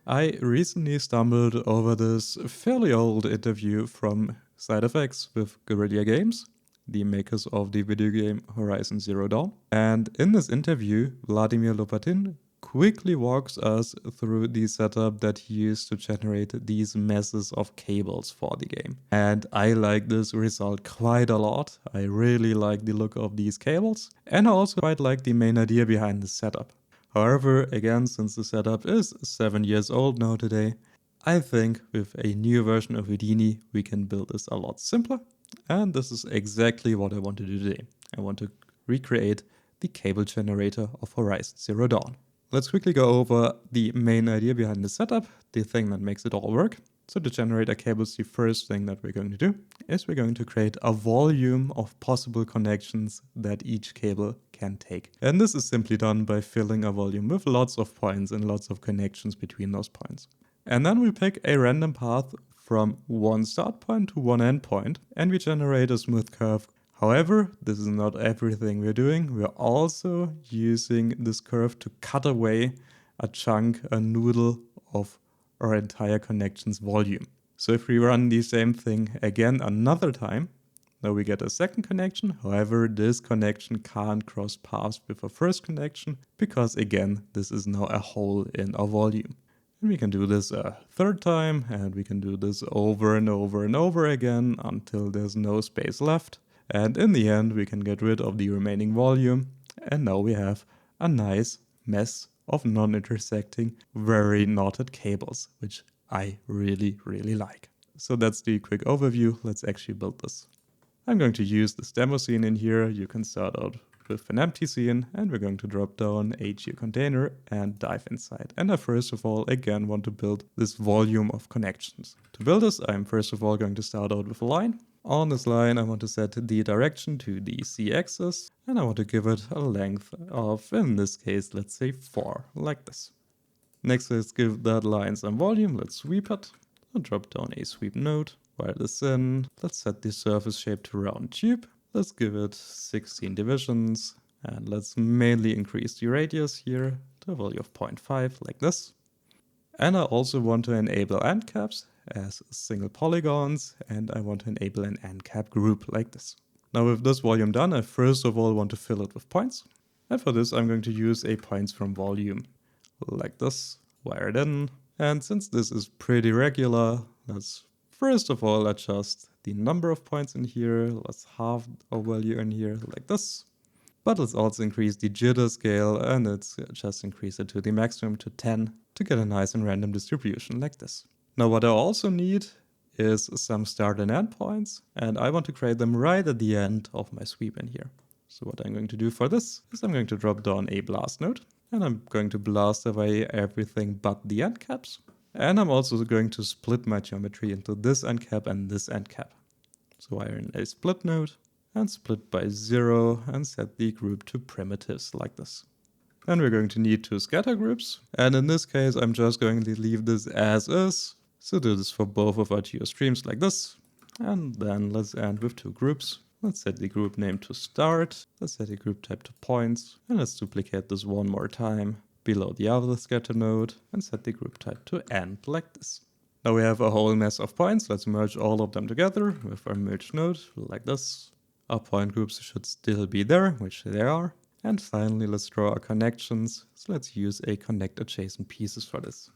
I recently stumbled over this fairly old interview from SideFX with Guerilla Games, the makers of the video game Horizon Zero Dawn. And in this interview, Vladimir Lopatim quickly walks us through the setup that he used to generate these masses of cables for the game. And I like this result quite a lot. I really like the look of these cables, and I also quite like the main idea behind the setup. However, again, since the setup is 7 years old now today, I think with a new version of Houdini, we can build this a lot simpler. And this is exactly what I want to do today. I want to recreate the cable generator of Horizon Zero Dawn. Let's quickly go over the main idea behind the setup, the thing that makes it all work. So to generate a cable, the first thing that we're going to do is we're going to create a volume of possible connections that each cable can take. And this is simply done by filling a volume with lots of points and lots of connections between those points. And then we pick a random path from one start point to one end point, and we generate a smooth curve. However, this is not everything we're doing. We're also using this curve to cut away a chunk, a noodle of our entire connections volume. So if we run the same thing again another time, now we get a second connection. However, this connection can't cross paths with a first connection because again, this is now a hole in our volume. And we can do this a third time, and we can do this over and over and over again until there's no space left. And in the end, we can get rid of the remaining volume. And now we have a nice mess of non-intersecting, very knotted cables, which I really, really like. So that's the quick overview. Let's actually build this. I'm going to use this demo scene in here. You can start out with an empty scene, and we're going to drop down a geocontainer and dive inside. And I first of all, again, want to build this volume of connections. To build this, I'm first of all going to start out with a line. On this line, I want to set the direction to the z-axis, and I want to give it a length of, in this case, let's say 4, like this. Next, let's give that line some volume. Let's sweep it. I'll drop down a sweep node, wire this in. Let's set the surface shape to round tube. Let's give it 16 divisions, and let's mainly increase the radius here to a value of 0.5, like this. And I also want to enable end caps as single polygons, and I want to enable an end cap group like this. Now with this volume done, I first of all want to fill it with points. And for this, I'm going to use a points from volume like this, wire it in. And since this is pretty regular, let's first of all adjust the number of points in here. Let's halve our value in here like this. But let's also increase the jitter scale, and let's just increase it to the maximum to 10 to get a nice and random distribution like this. Now what I also need is some start and end points, and I want to create them right at the end of my sweep in here. So what I'm going to do for this is I'm going to drop down a blast node, and I'm going to blast away everything but the end caps. And I'm also going to split my geometry into this end cap and this end cap. So wire in a split node and split by 0 and set the group to primitives like this. Then we're going to need 2 scatter groups, and in this case I'm just going to leave this as is. So do this for both of our geostreams like this. And then let's end with 2 groups. Let's set the group name to start. Let's set the group type to points. And let's duplicate this one more time below the other scatter node and set the group type to end like this. Now we have a whole mess of points. Let's merge all of them together with our merge node like this. Our point groups should still be there, which they are. And finally, let's draw our connections. So let's use a connect adjacent pieces for this.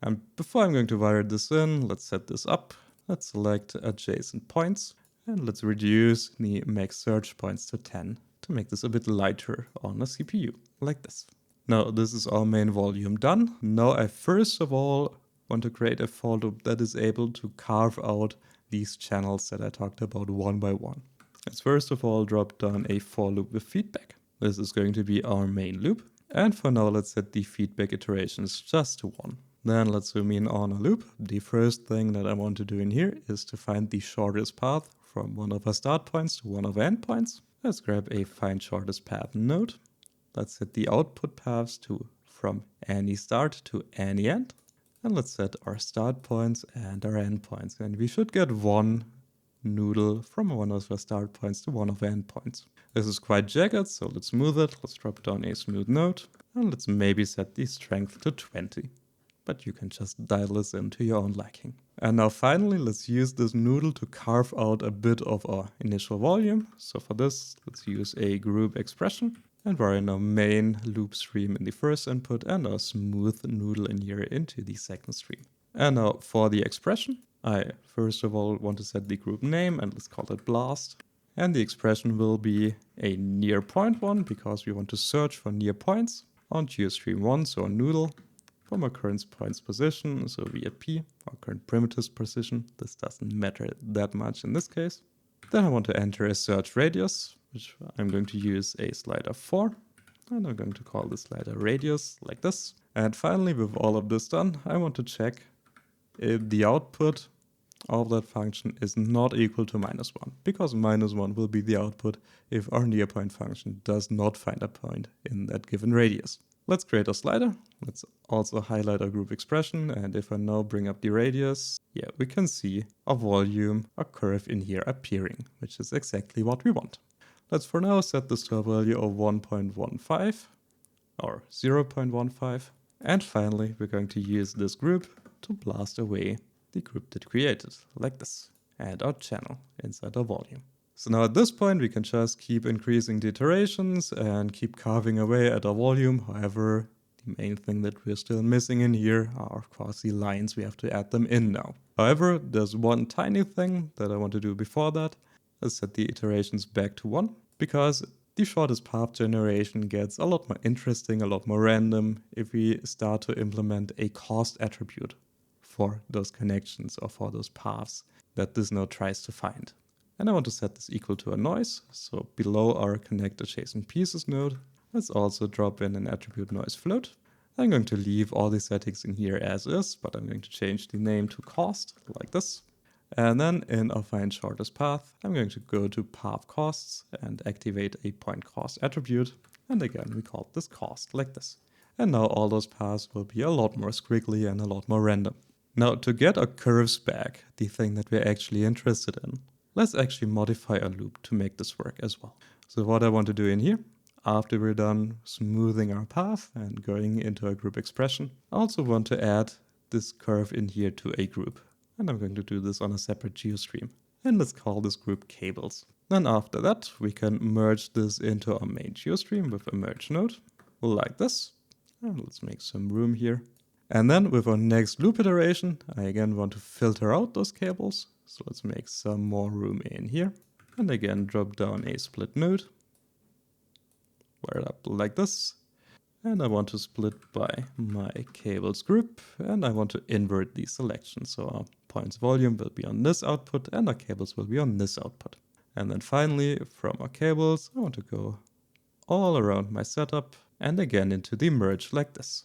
And before I'm going to wire this in, let's set this up. Let's select adjacent points, and let's reduce the max search points to 10 to make this a bit lighter on a CPU, like this. Now this is our main volume done. Now I first of all want to create a for loop that is able to carve out these channels that I talked about one by one. Let's first of all drop down a for loop with feedback. This is going to be our main loop. And for now, let's set the feedback iterations just to 1. Then let's zoom in on a loop. The first thing that I want to do in here is to find the shortest path from one of our start points to one of our end points. Let's grab a find shortest path node. Let's set the output paths to from any start to any end. And let's set our start points and our end points. And we should get one noodle from one of our start points to one of our end points. This is quite jagged, so let's smooth it. Let's drop down a smooth node. And let's maybe set the strength to 20. But you can just dial this into your own liking. And now finally, let's use this noodle to carve out a bit of our initial volume. So for this, let's use a group expression. And we're in our main loop stream in the first input and our smooth noodle in here into the second stream. And now for the expression, I first of all want to set the group name and let's call it blast. And the expression will be a near point one because we want to search for near points on geostream 1, so on noodle, from our current points position, so v at p, our current primitives position. This doesn't matter that much in this case. Then I want to enter a search radius, which I'm going to use a slider 4. And I'm going to call this slider radius like this. And finally, with all of this done, I want to check if the output of that function is not equal to -1, because -1 will be the output if our near point function does not find a point in that given radius. Let's create a slider. Let's also highlight our group expression. And if I now bring up the radius, yeah, we can see a volume, a curve in here appearing, which is exactly what we want. Let's for now set this to a value of 1.15 or 0.15. And finally, we're going to use this group to blast away the group that created, like this, and our channel inside our volume. So now at this point, we can just keep increasing the iterations and keep carving away at our volume. However, the main thing that we're still missing in here are, of course, the lines. We have to add them in now. However, there's one tiny thing that I want to do before that. Let's set the iterations back to 1, because the shortest path generation gets a lot more interesting, a lot more random if we start to implement a cost attribute for those connections or for those paths that this node tries to find. And I want to set this equal to a noise. So below our connect adjacent pieces node, let's also drop in an attribute noise float. I'm going to leave all the settings in here as is, but I'm going to change the name to cost like this. And then in our find shortest path, I'm going to go to path costs and activate a point cost attribute. And again, we call this cost like this. And now all those paths will be a lot more squiggly and a lot more random. Now to get our curves back, the thing that we're actually interested in, let's actually modify our loop to make this work as well. So what I want to do in here, after we're done smoothing our path and going into a group expression, I also want to add this curve in here to a group. And I'm going to do this on a separate geostream. And let's call this group cables. Then after that, we can merge this into our main geostream with a merge node, like this. And let's make some room here. And then with our next loop iteration, I again want to filter out those cables. So let's make some more room in here. And again, drop down a split node. Wire it up like this. And I want to split by my cables group. And I want to invert the selection. So our points volume will be on this output and our cables will be on this output. And then finally, from our cables, I want to go all around my setup and again into the merge like this.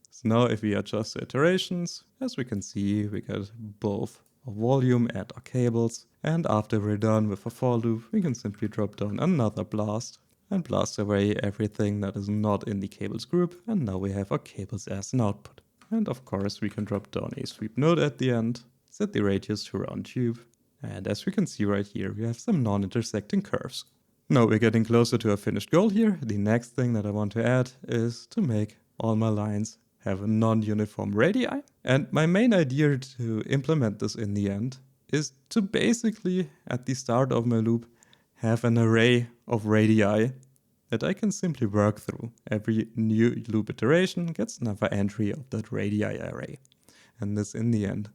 So now if we adjust the iterations, as we can see, we get both our volume and our cables. And after we're done with a for loop, we can simply drop down another blast and blast away everything that is not in the cables group. And now we have our cables as an output. And of course, we can drop down a sweep node at the end, set the radius to round tube. And as we can see right here, we have some non-intersecting curves. Now we're getting closer to a finished goal here. The next thing that I want to add is to make all my lines have a non-uniform radii. And my main idea to implement this in the end is to basically, at the start of my loop, have an array of radii that I can simply work through. Every new loop iteration gets another entry of that radii array. And this, in the end,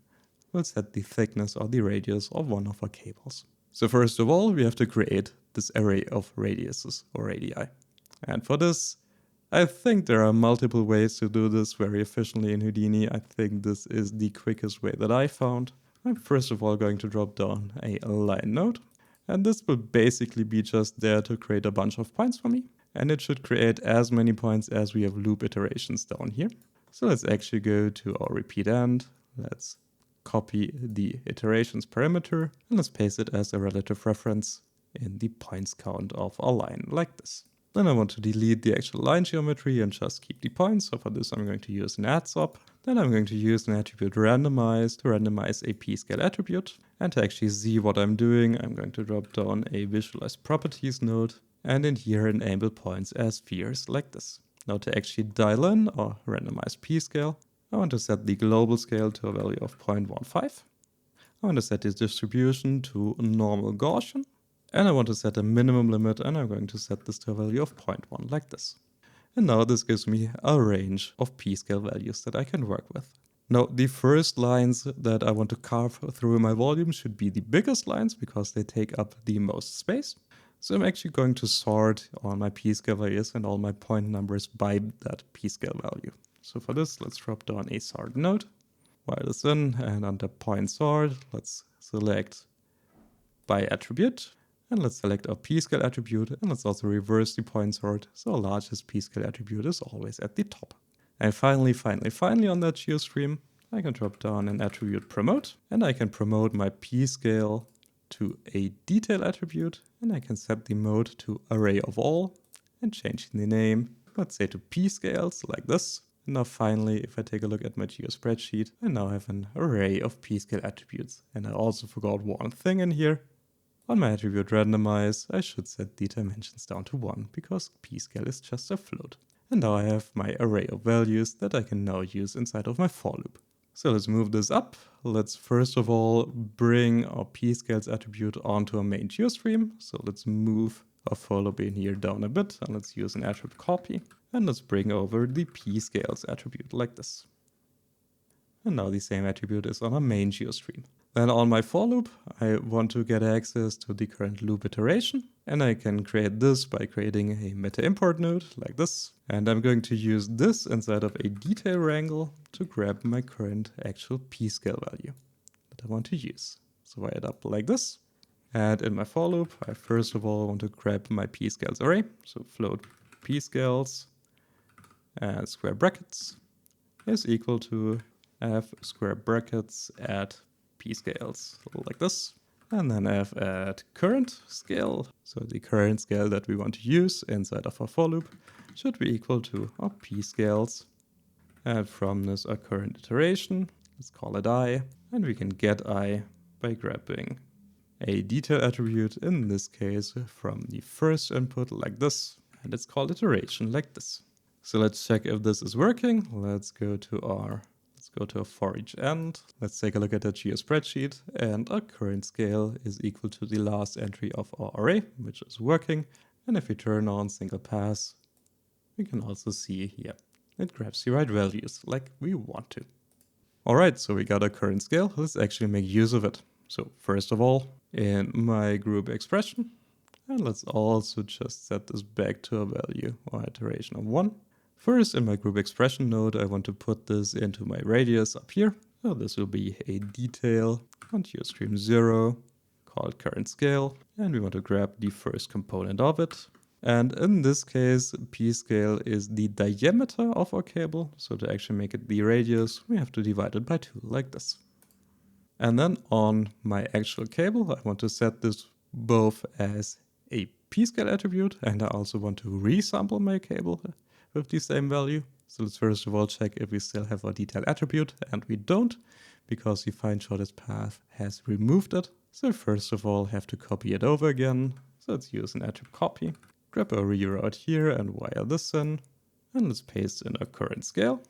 will set the thickness or the radius of one of our cables. So first of all, we have to create this array of radiuses or radii. And for this, I think there are multiple ways to do this very efficiently in Houdini. I think this is the quickest way that I found. I'm first of all going to drop down a line node. And this will basically be just there to create a bunch of points for me. And it should create as many points as we have loop iterations down here. So let's actually go to our repeat end. Let's copy the iterations parameter and let's paste it as a relative reference in the points count of our line like this. Then I want to delete the actual line geometry and just keep the points. So for this, I'm going to use an add sub. Then I'm going to use an attribute randomize to randomize a pscale attribute. And to actually see what I'm doing, I'm going to drop down a visualize properties node and in here enable points as spheres like this. Now to actually dial in or randomize p-scale, I want to set the global scale to a value of 0.15. I want to set this distribution to normal Gaussian. And I want to set a minimum limit, and I'm going to set this to a value of 0.1 like this. And now this gives me a range of p-scale values that I can work with. Now the first lines that I want to carve through my volume should be the biggest lines because they take up the most space. So I'm actually going to sort all my p-scale values and all my point numbers by that p-scale value. So for this, let's drop down a sort node, wire this in, and under point sort, let's select by attribute. And let's select our p-scale attribute, and let's also reverse the point sort, so our largest p-scale attribute is always at the top. And finally on that geostream, I can drop down an attribute promote, and I can promote my p-scale to a detail attribute, and I can set the mode to array of all, and change the name, let's say to p-scales, like this. And now finally, if I take a look at my geo spreadsheet, I now have an array of p-scale attributes. And I also forgot one thing in here. On my attribute randomize, I should set the dimensions down to 1, because p-scale is just a float. And now I have my array of values that I can now use inside of my for loop. So let's move this up. Let's first of all bring our p-scales attribute onto our main geostream. So let's move our for loop in here down a bit, and let's use an attribute copy. And let's bring over the p-scales attribute like this. And now the same attribute is on our main geostream. Then on my for loop, I want to get access to the current loop iteration. And I can create this by creating a meta import node like this. And I'm going to use this inside of a detail wrangle to grab my current actual p-scale value that I want to use. So wire it up like this. And in my for loop, I first of all want to grab my p-scales array. So float p-scales and square brackets is equal to f square brackets at p-scales like this. And then f at current scale. So the current scale that we want to use inside of our for loop should be equal to our p-scales. And from this our current iteration, let's call it I. And we can get I by grabbing a detail attribute, in this case from the first input like this. And it's called iteration like this. So let's check if this is working. Let's go to our for each end. Let's take a look at the geo spreadsheet, and our current scale is equal to the last entry of our array, which is working. And if we turn on single pass, we can also see here it grabs the right values like we want to. All right, so we got our current scale. Let's actually make use of it. So first of all, in my group expression, and let's also just set this back to a value or iteration of 1. First, in my group expression node, I want to put this into my radius up here. So this will be a detail on geostream 0 called current scale. And we want to grab the first component of it. And in this case, p-scale is the diameter of our cable. So to actually make it the radius, we have to divide it by 2 like this. And then on my actual cable, I want to set this both as a p-scale attribute, and I also want to resample my cable with the same value. So let's first of all check if we still have our detail attribute, and we don't, because the find shortest path has removed it. So first of all, have to copy it over again. So let's use an attribute copy, grab a reroute here and wire this in, and let's paste in our current scale.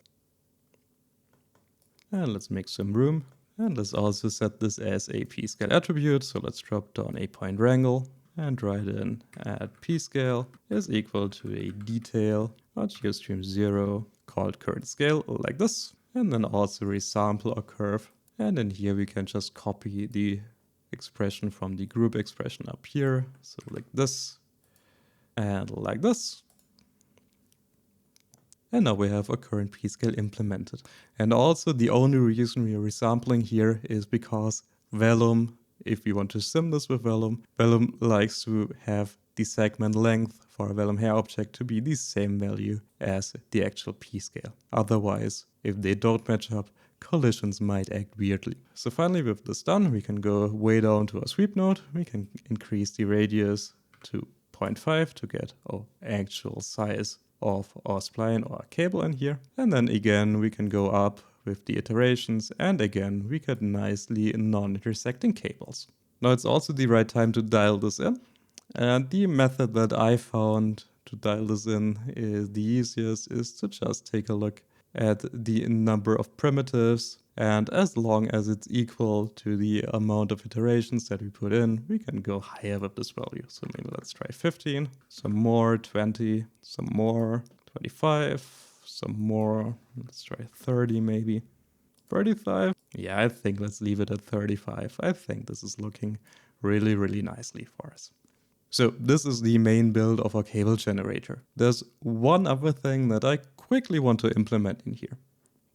And let's make some room. And let's also set this as a p-scale attribute. So let's drop down a point wrangle and write in at p-scale is equal to a detail on geostream 0 called current scale like this. And then also resample our curve. And in here we can just copy the expression from the group expression up here. So like this and like this. And now we have our current p-scale implemented. And also the only reason we are resampling here is because Vellum, if we want to sim this with Vellum, Vellum likes to have the segment length for a Vellum hair object to be the same value as the actual p-scale. Otherwise, if they don't match up, collisions might act weirdly. So finally with this done, we can go way down to our sweep node. We can increase the radius to 0.5 to get our actual size of our spline or our cable in here. And then again, we can go up with the iterations, and again, we get nicely non-intersecting cables. Now it's also the right time to dial this in. And the method that I found to dial this in is the easiest is to just take a look at the number of primitives, and as long as it's equal to the amount of iterations that we put in, we can go higher with this value. So maybe let's try 15, some more, 20, some more, 25, some more, let's try 30 maybe, 35. Yeah, I think let's leave it at 35. I think this is looking really, really nicely for us. So this is the main build of our cable generator. There's one other thing that I quickly want to implement in here,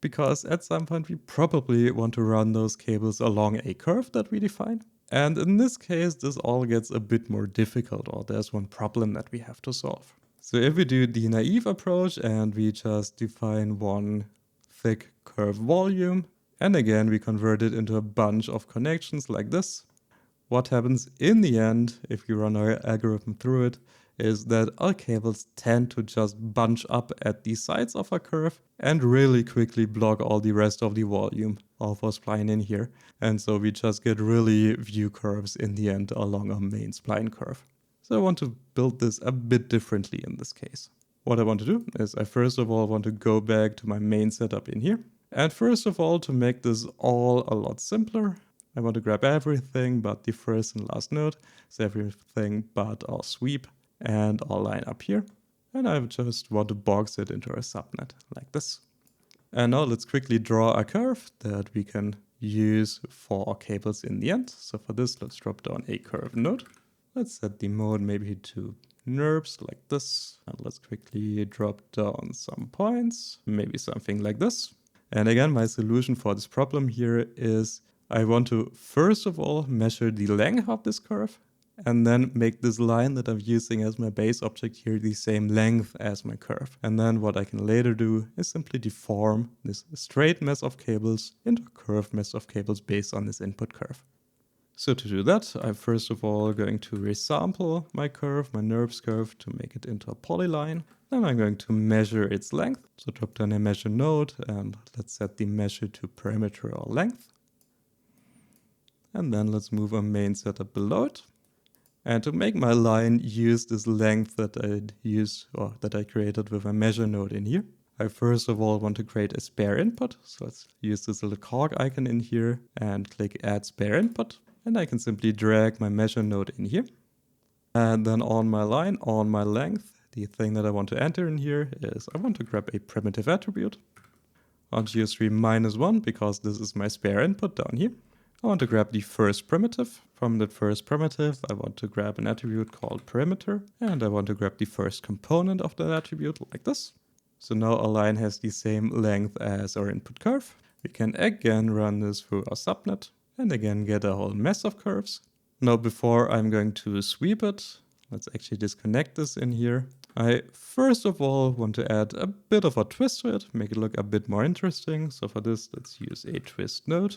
because at some point we probably want to run those cables along a curve that we define. And in this case, this all gets a bit more difficult, or there's one problem that we have to solve. So if we do the naive approach and we just define one thick curve volume, and again we convert it into a bunch of connections like this, what happens in the end, if you run our algorithm through it, is that our cables tend to just bunch up at the sides of a curve and really quickly block all the rest of the volume of our spline in here. And so we just get really few curves in the end along our main spline curve. So I want to build this a bit differently in this case. What I want to do is I first of all want to go back to my main setup in here. And first of all, to make this all a lot simpler, I want to grab everything but the first and last node, so everything but our sweep and our line up here. And I just want to box it into a subnet like this. And now let's quickly draw a curve that we can use for our cables in the end. So for this, let's drop down a curve node. Let's set the mode maybe to NURBS like this. And let's quickly drop down some points, maybe something like this. And again, my solution for this problem here is I want to first of all measure the length of this curve and then make this line that I'm using as my base object here the same length as my curve. And then what I can later do is simply deform this straight mess of cables into a curved mess of cables based on this input curve. So to do that, I'm first of all going to resample my curve, my NURBS curve, to make it into a polyline. Then I'm going to measure its length. So drop down a measure node and let's set the measure to parameter or length. And then let's move our main setup below it. And to make my line use this length that I created with a measure node in here, I first of all want to create a spare input. So let's use this little cog icon in here and click add spare input. And I can simply drag my measure node in here. And then on my line, on my length, the thing that I want to enter in here is I want to grab a primitive attribute on geometry-1 because this is my spare input down here. I want to grab the first primitive. From the first primitive, I want to grab an attribute called perimeter, and I want to grab the first component of that attribute like this. So now our line has the same length as our input curve. We can again run this through our subnet and again get a whole mess of curves. Now before I'm going to sweep it, let's actually disconnect this in here. I first of all want to add a bit of a twist to it, make it look a bit more interesting. So for this, let's use a twist node.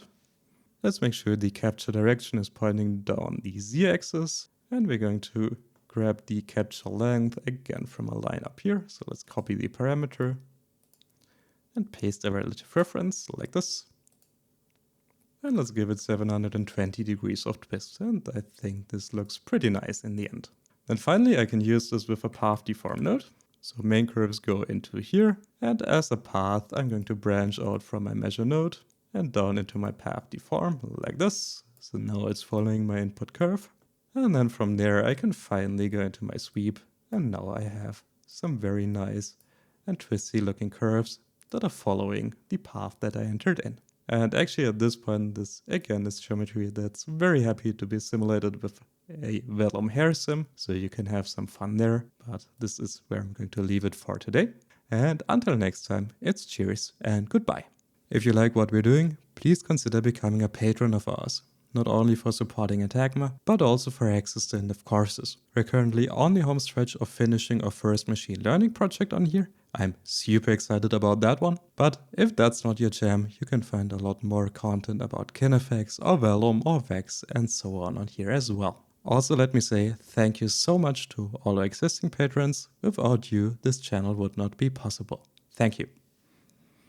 Let's make sure the capture direction is pointing down the z-axis, and we're going to grab the capture length again from a line up here. So let's copy the parameter and paste a relative reference like this. And let's give it 720 degrees of twist, and I think this looks pretty nice in the end. Then finally I can use this with a path deform node. So main curves go into here, and as a path I'm going to branch out from my measure node and down into my path deform like this. So now it's following my input curve. And then from there I can finally go into my sweep, and now I have some very nice and twisty looking curves that are following the path that I entered in. And actually at this point, this again is geometry that's very happy to be simulated with a vellum hair sim, so you can have some fun there. But this is where I'm going to leave it for today. And until next time, it's cheers and goodbye. If you like what we're doing, please consider becoming a patron of ours. Not only for supporting Atagma, but also for access to in-depth courses. We're currently on the home stretch of finishing our first machine learning project on here. I'm super excited about that one. But if that's not your jam, you can find a lot more content about KineFX or Vellum or Vex and so on here as well. Also, let me say thank you so much to all our existing patrons. Without you, this channel would not be possible. Thank you.